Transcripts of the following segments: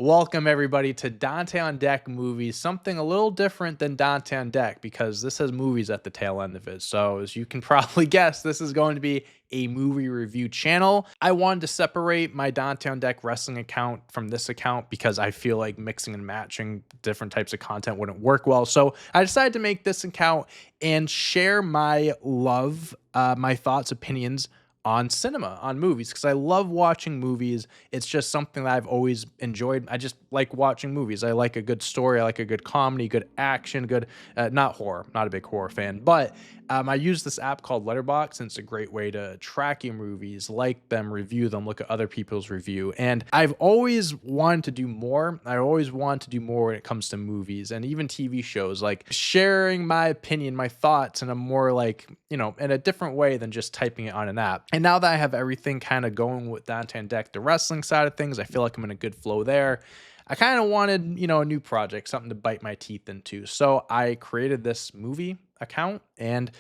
Welcome everybody to Dante on Deck Movies, something a little different than Dante on Deck because this has movies at the tail end of it. So as you can probably guess, this is going to be a movie review channel. I wanted to separate my Dante on Deck wrestling account from this account because I feel like mixing and matching different types of content wouldn't work well. So I decided to make this account and share my love, my thoughts, opinions on cinema, on movies, because I love watching movies. It's just something that I've always enjoyed. I just like watching movies. I like a good story. I like a good comedy, good action, good, not horror. Not a big horror fan, but I use this app called Letterboxd, and it's a great way to track your movies, like them, review them, look at other people's review. And I've always wanted to do more. I always want to do more when it comes to movies and even TV shows, like sharing my opinion, my thoughts in a more like, in a different way than just typing it on an app. And now that I have everything kind of going with Dante on Deck, the wrestling side of things, I feel like I'm in a good flow there. I kind of wanted, a new project, something to bite my teeth into. So I created this movie account and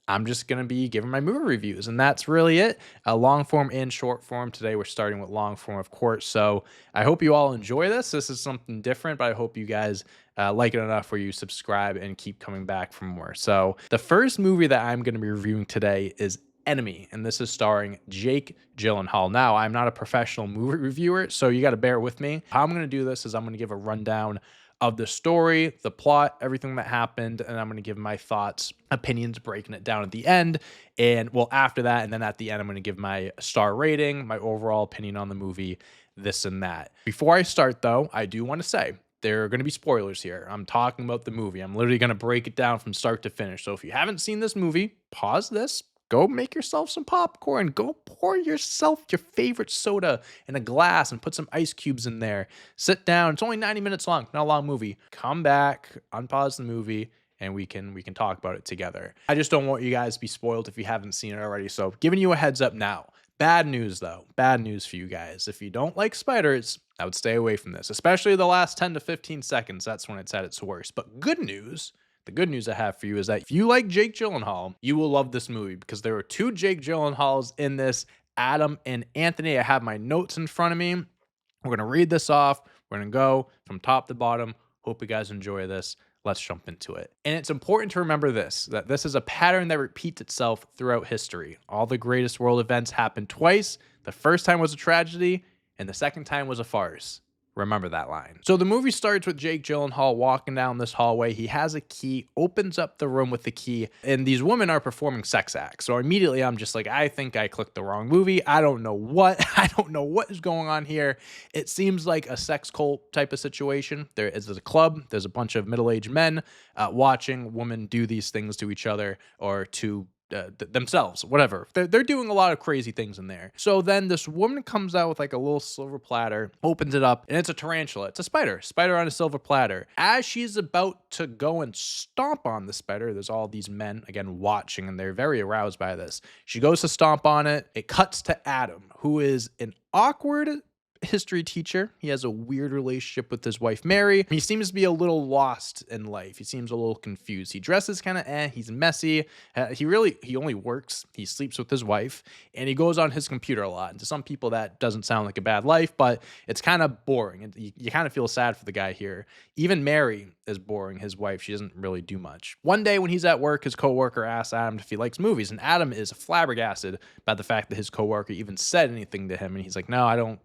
I'm just going to be giving my movie reviews. And that's really it. Long form and short form. Today we're starting with long form, of course. So I hope you all enjoy this. This is something different, but I hope you guys like it enough where you subscribe and keep coming back for more. So the first movie that I'm going to be reviewing today is Enemy, and this is starring Jake Gyllenhaal. Now, I'm not a professional movie reviewer, so you got to bear with me. How I'm going to do this is I'm going to give a rundown of the story, the plot, everything that happened, and I'm going to give my thoughts, opinions, breaking it down at the end. And well, after that, and then at the end, I'm going to give my star rating, my overall opinion on the movie, this and that. Before I start, though, I do want to say, there are going to be spoilers here. I'm talking about the movie. I'm literally going to break it down from start to finish. So if you haven't seen this movie, pause this. Go make yourself some popcorn. Go pour yourself your favorite soda in a glass and put some ice cubes in there. Sit down. It's only 90 minutes long, not a long movie. Come back, unpause the movie, and we can talk about it together. I just don't want you guys to be spoiled if you haven't seen it already. So giving you a heads up now. Bad news though. Bad news for you guys. If you don't like spiders, I would stay away from this, especially the last 10 to 15 seconds. That's when it's at its worst. But good news. The good news I have for you is that if you like Jake Gyllenhaal, you will love this movie because there are two Jake Gyllenhaals in this, Adam and Anthony. I have my notes in front of me. We're going to read this off. We're going to go from top to bottom. Hope you guys enjoy this. Let's jump into it. And it's important to remember this, that this is a pattern that repeats itself throughout history. All the greatest world events happen twice. The first time was a tragedy, and the second time was a farce. Remember that line. So the movie starts with Jake Gyllenhaal walking down this hallway. He has a key, opens up the room with the key, and these women are performing sex acts. So immediately I'm just like, I think I clicked the wrong movie. I don't know what. I don't know what is going on here. It seems like a sex cult type of situation. There is a club. There's a bunch of middle-aged men watching women do these things to each other or to themselves, whatever. They're doing a lot of crazy things in there. So then this woman comes out with like a little silver platter, opens it up, and it's a tarantula. It's a spider on a silver platter. As she's about to go and stomp on the spider, there's all these men, again, watching, and they're very aroused by this. She goes to stomp on it. It cuts to Adam, who is an awkward history teacher. He has a weird relationship with his wife, Mary. He seems to be a little lost in life. He seems a little confused. He dresses kind of he's messy. He only works. He sleeps with his wife, and he goes on his computer a lot. And to some people, that doesn't sound like a bad life, but it's kind of boring. And you kind of feel sad for the guy here. Even Mary is boring, his wife. She doesn't really do much. One day when he's at work, his coworker asks Adam if he likes movies, and Adam is flabbergasted by the fact that his coworker even said anything to him. And he's like, no, I don't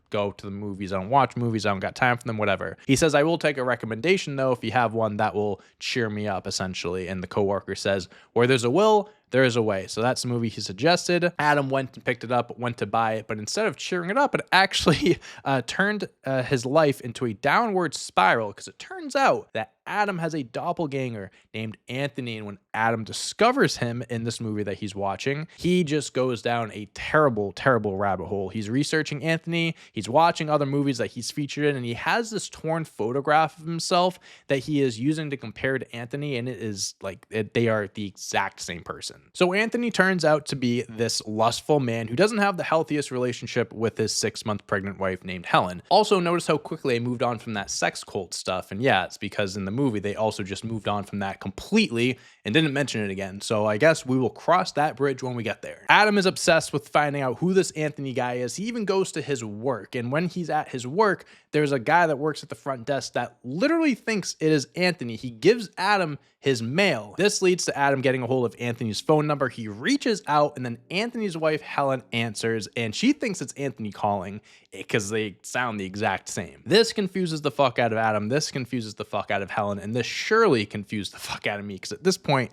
go to the movies. I don't watch movies. I don't got time for them, whatever. He says, I will take a recommendation, though, if you have one that will cheer me up, essentially. And the coworker says, where there's a will, there is a way. So that's the movie he suggested. Adam went and picked it up, went to buy it. But instead of cheering it up, it actually turned his life into a downward spiral because it turns out that Adam has a doppelganger named Anthony. And when Adam discovers him in this movie that he's watching, he just goes down a terrible, terrible rabbit hole. He's researching Anthony. He's watching other movies that he's featured in, and he has this torn photograph of himself that he is using to compare to Anthony, and it is like they are the exact same person. So Anthony turns out to be this lustful man who doesn't have the healthiest relationship with his 6-month pregnant wife named Helen. Also, notice how quickly they moved on from that sex cult stuff, and yeah, it's because in the movie they also just moved on from that completely and didn't mention it again. So I guess we will cross that bridge when we get there. Adam is obsessed with finding out who this Anthony guy is. He even goes to his work, and when he's at his work, there's a guy that works at the front desk that literally thinks it is Anthony. He gives Adam his mail. This leads to Adam getting a hold of Anthony's phone number. He reaches out, and then Anthony's wife, Helen, answers, and she thinks it's Anthony calling because they sound the exact same. This confuses the fuck out of Adam. This confuses the fuck out of Helen, and this surely confused the fuck out of me because at this point,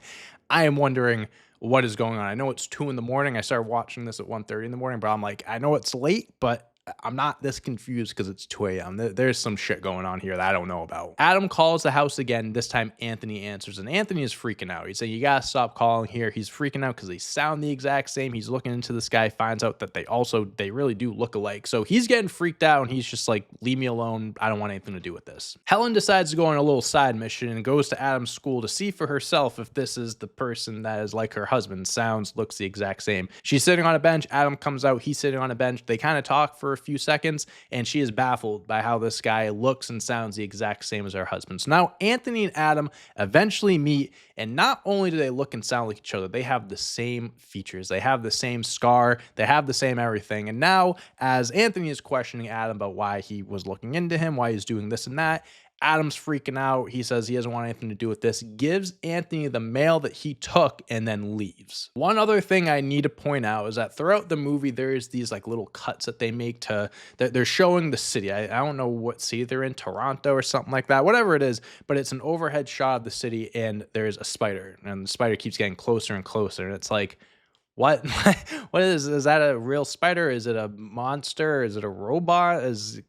I am wondering what is going on. I know it's 2 in the morning. I started watching this at 1:30 in the morning, but I'm like, I know it's late, but I'm not this confused because it's 2 a.m. There's some shit going on here that I don't know about. Adam calls the house again. This time Anthony answers, and Anthony is freaking out. He's saying, you gotta stop calling here. He's freaking out because they sound the exact same. He's looking into this guy, finds out that they really do look alike. So he's getting freaked out, and he's just like, leave me alone. I don't want anything to do with this. Helen decides to go on a little side mission and goes to Adam's school to see for herself if this is the person that is like her husband. Sounds, looks the exact same. She's sitting on a bench. Adam comes out. He's sitting on a bench. They kind of talk for a few seconds, and she is baffled by how this guy looks and sounds the exact same as her husband. So now Anthony and Adam eventually meet, and not only do they look and sound like each other, they have the same features. They have the same scar. They have the same everything. And now, as Anthony is questioning Adam about why he was looking into him, why he's doing this and that, Adam's freaking out. He says he doesn't want anything to do with this, gives Anthony the mail that he took, and then leaves. One other thing I need to point out is that throughout the movie, there's these like little cuts that they make to, they're showing the city. I don't know what city they're in, Toronto or something like that, whatever it is, but it's an overhead shot of the city, and there's a spider, and the spider keeps getting closer and closer, and it's like, what? What is that a real spider? Is it a monster? Is it a robot? Is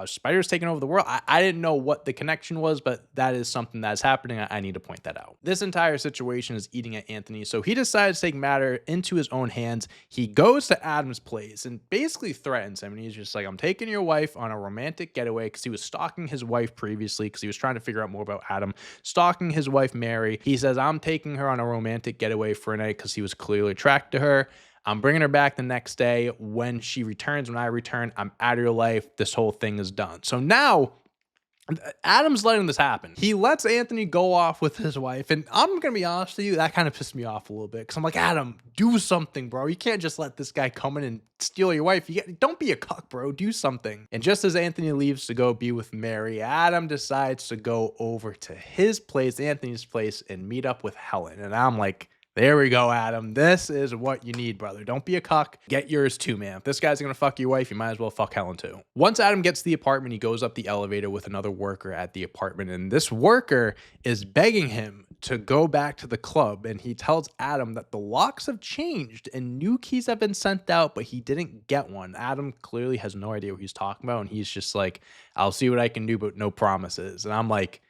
spiders taking over the world? I didn't know what the connection was, but that is something that's happening. I need to point that out. This entire situation is eating at Anthony, so he decides to take matter into his own hands. He goes to Adam's place and basically threatens him, and he's just like, I'm taking your wife on a romantic getaway, because he was stalking his wife previously because he was trying to figure out more about Adam, stalking his wife Mary. He says, I'm taking her on a romantic getaway for a night because he was clearly attracted to her. I'm bringing her back the next day. When she returns, when I return, I'm out of your life. This whole thing is done. So now Adam's letting this happen. He lets Anthony go off with his wife. And I'm going to be honest with you, that kind of pissed me off a little bit. Because I'm like, Adam, do something, bro. You can't just let this guy come in and steal your wife. Don't be a cuck, bro. Do something. And just as Anthony leaves to go be with Mary, Adam decides to go over to his place, Anthony's place, and meet up with Helen. And I'm like, there we go, Adam. This is what you need, brother. Don't be a cuck. Get yours too, man. If this guy's gonna fuck your wife, you might as well fuck Helen too. Once Adam gets to the apartment, he goes up the elevator with another worker at the apartment, and this worker is begging him to go back to the club, and he tells Adam that the locks have changed and new keys have been sent out, but he didn't get one. Adam clearly has no idea what he's talking about, and he's just like, I'll see what I can do, but no promises. And I'm like,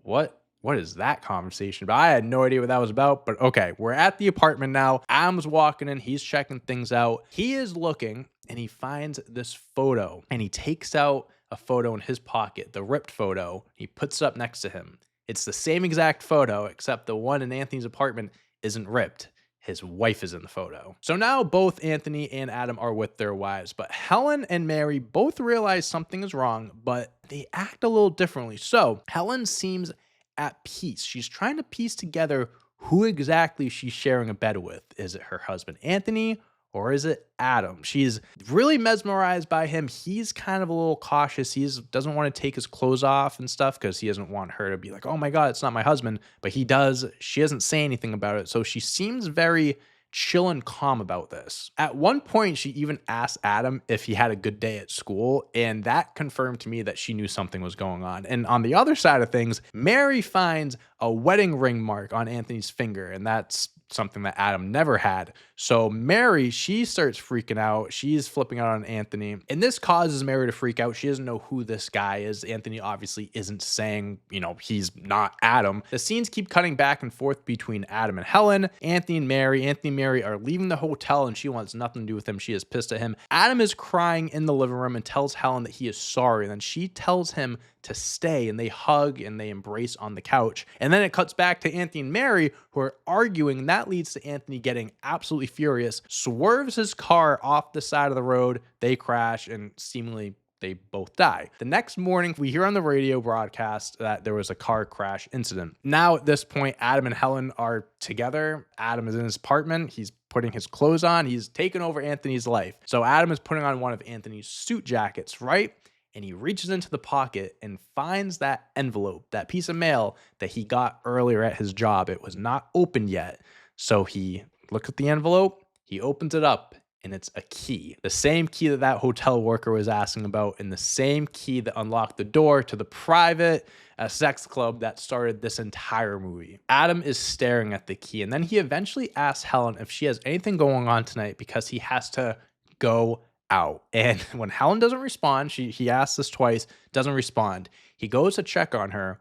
what is that conversation? But I had no idea what that was about. But okay, we're at the apartment now. Adam's walking in. He's checking things out. He is looking, and he finds this photo, and he takes out a photo in his pocket, the ripped photo. He puts it up next to him. It's the same exact photo, except the one in Anthony's apartment isn't ripped. His wife is in the photo. So now both Anthony and Adam are with their wives, but Helen and Mary both realize something is wrong, but they act a little differently. So Helen seems at peace. She's trying to piece together who exactly she's sharing a bed with. Is it her husband, Anthony, or is it Adam? She's really mesmerized by him. He's kind of a little cautious. He doesn't want to take his clothes off and stuff because he doesn't want her to be like, oh my God, it's not my husband. But he does. She doesn't say anything about it. So she seems very chill and calm about this. At one point, she even asked Adam if he had a good day at school, and that confirmed to me that she knew something was going on. And on the other side of things, Mary finds a wedding ring mark on Anthony's finger, and that's something that Adam never had. So Mary, she starts freaking out. She's flipping out on Anthony, and this causes Mary to freak out. She doesn't know who this guy is. Anthony obviously isn't saying, he's not Adam. The scenes keep cutting back and forth between Adam and Helen. Anthony and Mary are leaving the hotel, and she wants nothing to do with him. She is pissed at him. Adam is crying in the living room and tells Helen that he is sorry. And then she tells him to stay, and they hug and they embrace on the couch. And then it cuts back to Anthony and Mary, who are arguing, and that leads to Anthony getting absolutely furious, swerves his car off the side of the road. They crash, and seemingly they both die. The next morning, we hear on the radio broadcast that there was a car crash incident. Now, at this point, Adam and Helen are together. Adam is in his apartment. He's putting his clothes on. He's taken over Anthony's life. So Adam is putting on one of Anthony's suit jackets, right? and he reaches into the pocket and finds that envelope, that piece of mail that he got earlier at his job. It was not opened yet. So he looks at the envelope, he opens it up, and it's a key. The same key that that hotel worker was asking about, and the same key that unlocked the door to the private sex club that started this entire movie. Adam is staring at the key, and then he eventually asks Helen if she has anything going on tonight because he has to go out. And when Helen doesn't respond, he asks this twice, doesn't respond. He goes to check on her,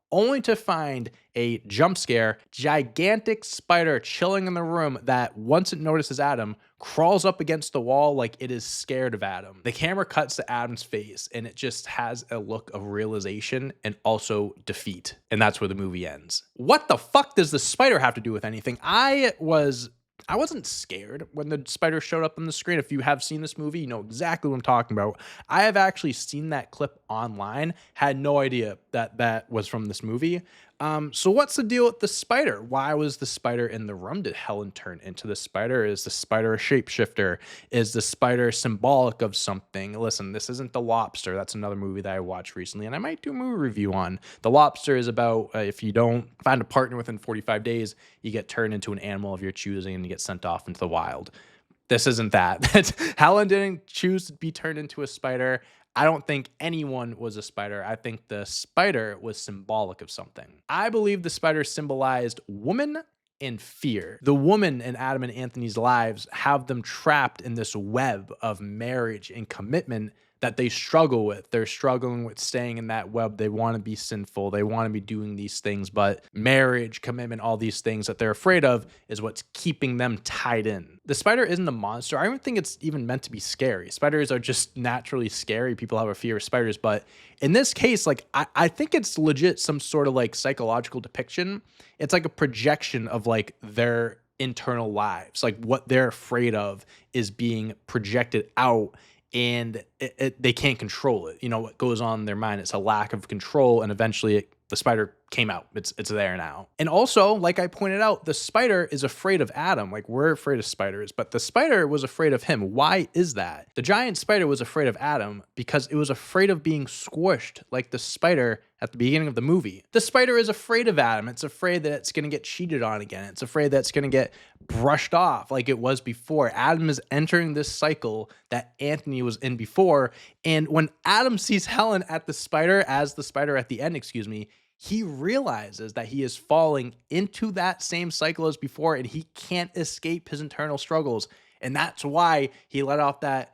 only to find a jump scare, gigantic spider chilling in the room that, once it notices Adam, crawls up against the wall like it is scared of Adam. The camera cuts to Adam's face, and it just has a look of realization and also defeat. And that's where the movie ends. What the fuck does the spider have to do with anything? I wasn't scared when the spider showed up on the screen. If you have seen this movie, you know exactly what I'm talking about. I have actually seen that clip online, had no idea that that was from this movie. So what's the deal with the spider? Why was the spider in the room? Did Helen turn into the spider? Is the spider a shapeshifter? Is the spider symbolic of something? Listen, this isn't The Lobster. That's another movie that I watched recently, and I might do a movie review on. The Lobster is about if you don't find a partner within 45 days, you get turned into an animal of your choosing and you get sent off into the wild. This isn't that. Helen didn't choose to be turned into a spider. I don't think anyone was a spider. I think the spider was symbolic of something. I believe the spider symbolized woman and fear. The woman in Adam and Anthony's lives have them trapped in this web of marriage and commitment that they struggle with. They're struggling with staying in that web. They want to be sinful. They want to be doing these things, but marriage, commitment, all these things that they're afraid of is what's keeping them tied in. The spider isn't a monster. I don't think it's even meant to be scary. Spiders are just naturally scary. People have a fear of spiders, but in this case, like I think it's legit some sort of like psychological depiction. It's like a projection of like their internal lives. Like what they're afraid of is being projected out, and they can't control it. You know, what goes on in their mind, it's a lack of control, and eventually the spider came out. It's there now. And also, like I pointed out, the spider is afraid of Adam. Like, we're afraid of spiders, but the spider was afraid of him. Why is that? The giant spider was afraid of Adam because it was afraid of being squished like the spider at the beginning of the movie. The spider is afraid of Adam. It's afraid that it's going to get cheated on again. It's afraid that it's going to get brushed off like it was before. Adam is entering this cycle that Anthony was in before. And when Adam sees Helen at the spider, as the spider at the end, he realizes that he is falling into that same cycle as before, and he can't escape his internal struggles. And that's why he let off that,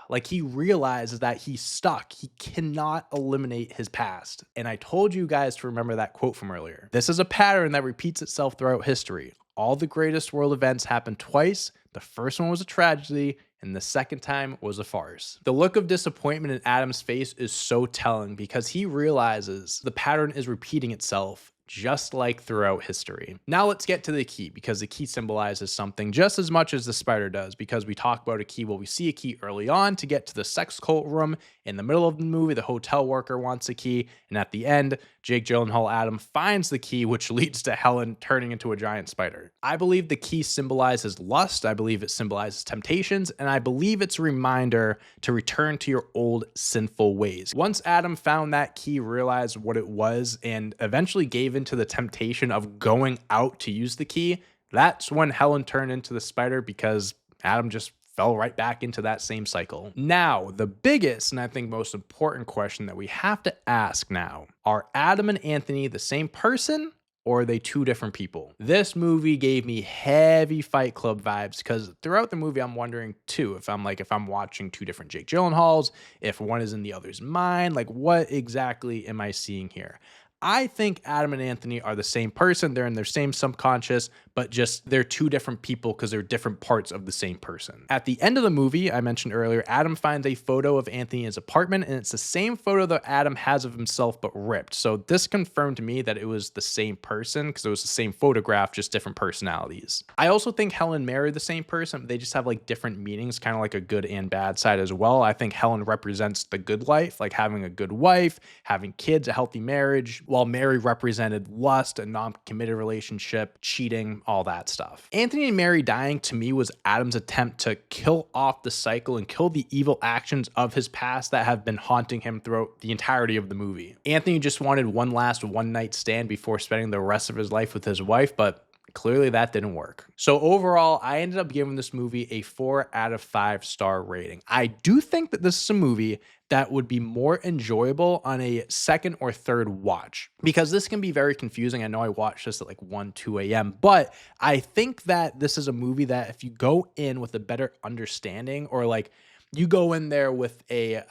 like, he realizes that he's stuck. He cannot eliminate his past. And I told you guys to remember that quote from earlier. This is a pattern that repeats itself throughout history. All the greatest world events happen twice. The first one was a tragedy, and the second time was a farce. The look of disappointment in Adam's face is so telling because he realizes the pattern is repeating itself just like throughout history. Now let's get to the key, because the key symbolizes something just as much as the spider does, because we talk about a key. Well, we see a key early on to get to the sex cult room. In the middle of the movie, the hotel worker wants a key, and at the end, Jake Gyllenhaal Adam finds the key, which leads to Helen turning into a giant spider. I believe the key symbolizes lust. I believe it symbolizes temptations, and I believe it's a reminder to return to your old sinful ways. Once Adam found that key, realized what it was, and eventually gave into the temptation of going out to use the key, that's when Helen turned into the spider, because Adam just fell right back into that same cycle. Now, the biggest and I think most important question that we have to ask now, are Adam and Anthony the same person, or are they two different people? This movie gave me heavy Fight Club vibes, because throughout the movie, I'm wondering too, if I'm watching two different Jake Gyllenhaals, if one is in the other's mind, like what exactly am I seeing here? I think Adam and Anthony are the same person. They're in their same subconscious, but just they're two different people because they're different parts of the same person. At the end of the movie, I mentioned earlier, Adam finds a photo of Anthony in his apartment, and it's the same photo that Adam has of himself, but ripped. So this confirmed to me that it was the same person, because it was the same photograph, just different personalities. I also think Helen married the same person, but they just have like different meanings, kind of like a good and bad side as well. I think Helen represents the good life, like having a good wife, having kids, a healthy marriage. while Mary represented lust, a non-committed relationship, cheating, all that stuff. Anthony and Mary dying to me was Adam's attempt to kill off the cycle and kill the evil actions of his past that have been haunting him throughout the entirety of the movie. Anthony just wanted one last one-night stand before spending the rest of his life with his wife, but clearly that didn't work. So overall, I ended up giving this movie a 4 out of 5 star rating. I do think that this is a movie that would be more enjoyable on a second or third watch, because this can be very confusing. I know I watched this at like 1, 2 a.m., but I think that this is a movie that if you go in with a better understanding, or like you go in there with a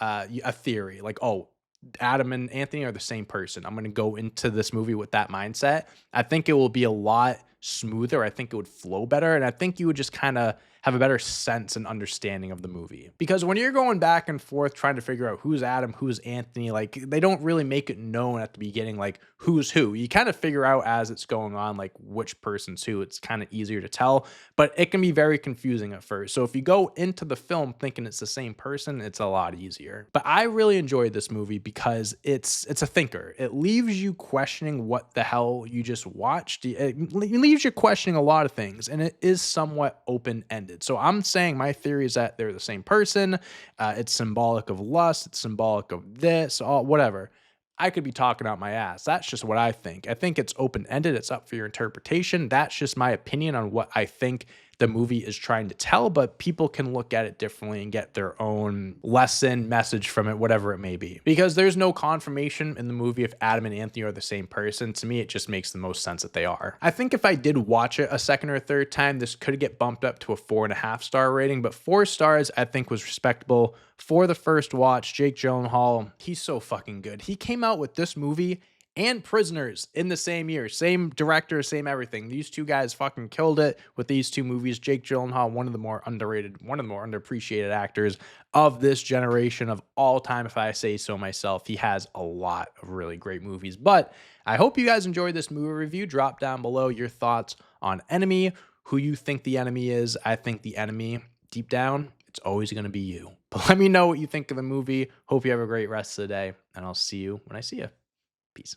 theory, like, oh, Adam and Anthony are the same person, I'm going to go into this movie with that mindset, I think it will be a lot smoother. I think it would flow better. And I think you would just kind of have a better sense and understanding of the movie. Because when you're going back and forth trying to figure out who's Adam, who's Anthony, like they don't really make it known at the beginning, like who's who. You kind of figure out as it's going on, like which person's who. It's kind of easier to tell, but it can be very confusing at first. So if you go into the film thinking it's the same person, it's a lot easier. But I really enjoyed this movie because it's a thinker. It leaves you questioning what the hell you just watched. It leaves you questioning a lot of things, and it is somewhat open-ended. So I'm saying my theory is that they're the same person. It's symbolic of lust. It's symbolic of this, all whatever. I could be talking out my ass. That's just what I think. I think it's open-ended. It's up for your interpretation. That's just my opinion on what I think the movie is trying to tell, but people can look at it differently and get their own lesson, message from it, whatever it may be. Because there's no confirmation in the movie if Adam and Anthony are the same person. To me, it just makes the most sense that they are. I think if I did watch it a second or third time, this could get bumped up to a 4.5 star rating, but 4 stars I think was respectable for the first watch. Jake Gyllenhaal, he's so fucking good. He came out with this movie and Prisoners in the same year. Same director, same everything. These two guys fucking killed it with these two movies. Jake Gyllenhaal, one of the more underrated, one of the more underappreciated actors of this generation of all time, if I say so myself. He has a lot of really great movies. But I hope you guys enjoyed this movie review. Drop down below your thoughts on Enemy, who you think the enemy is. I think the enemy, deep down, it's always going to be you. But let me know what you think of the movie. Hope you have a great rest of the day, and I'll see you when I see you. Peace.